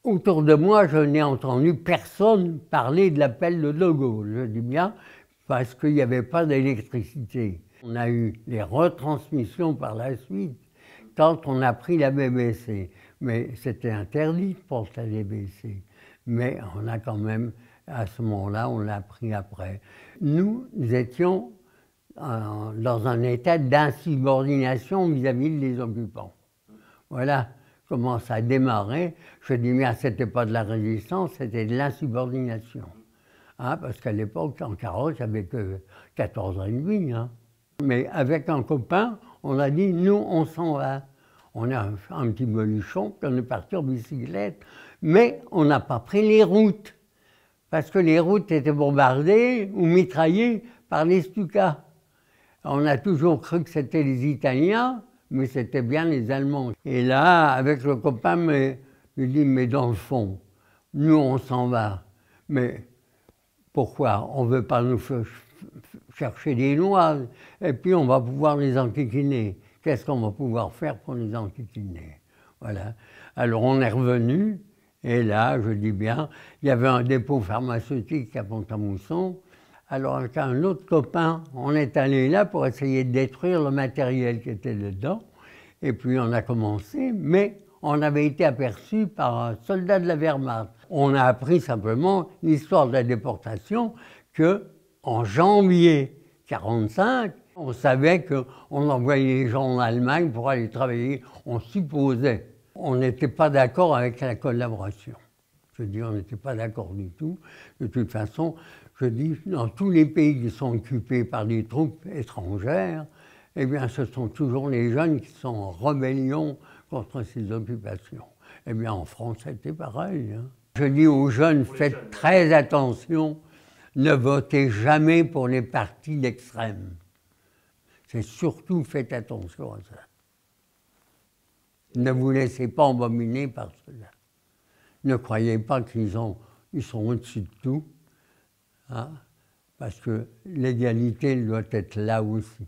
Autour de moi, je n'ai entendu personne parler de l'appel de De Gaulle. Je dis bien parce qu'il n'y avait pas d'électricité. On a eu les retransmissions par la suite quand on a pris la BBC. Mais c'était interdit de porter la BBC. Mais on a quand même, à ce moment-là, on l'a pris après. Nous étions dans un état d'insubordination vis-à-vis des occupants. Voilà comment ça a démarré. Je dis, mais c'était pas de la résistance, c'était de l'insubordination. Hein, parce qu'à l'époque, en carrosse, j'avais que 14 ans et demi. Hein. Mais avec un copain, on a dit, nous, on s'en va. On a un petit boluchon, puis on est parti en bicyclette. Mais on n'a pas pris les routes. Parce que les routes étaient bombardées ou mitraillées par les Stukas. On a toujours cru que c'était les Italiens, mais c'était bien les Allemands. Et là, avec le copain, je dis, mais dans le fond, nous, on s'en va. Mais pourquoi? On ne veut pas nous chercher des lois, et puis on va pouvoir les enquiquiner. Qu'est-ce qu'on va pouvoir faire pour les enquiquiner? Voilà. Alors on est revenu, et là, je dis bien, il y avait un dépôt pharmaceutique à Pont-à-Mousson. Alors avec un autre copain, on est allé là pour essayer de détruire le matériel qui était dedans. Et puis on a commencé, mais on avait été aperçu par un soldat de la Wehrmacht. On a appris simplement l'histoire de la déportation qu'en janvier 1945, on savait qu'on envoyait les gens en Allemagne pour aller travailler. On supposait. On n'était pas d'accord avec la collaboration. Je dis, on n'était pas d'accord du tout. De toute façon, je dis, dans tous les pays qui sont occupés par des troupes étrangères, eh bien, ce sont toujours les jeunes qui sont en rébellion contre ces occupations. Eh bien, en France, c'était pareil. Hein. Je dis aux jeunes, faites très attention, ne votez jamais pour les partis d'extrême. C'est surtout, faites attention à ça. Ne vous laissez pas embobiner par cela. Ne croyez pas qu'ils sont au-dessus de tout, hein, parce que l'égalité doit être là aussi.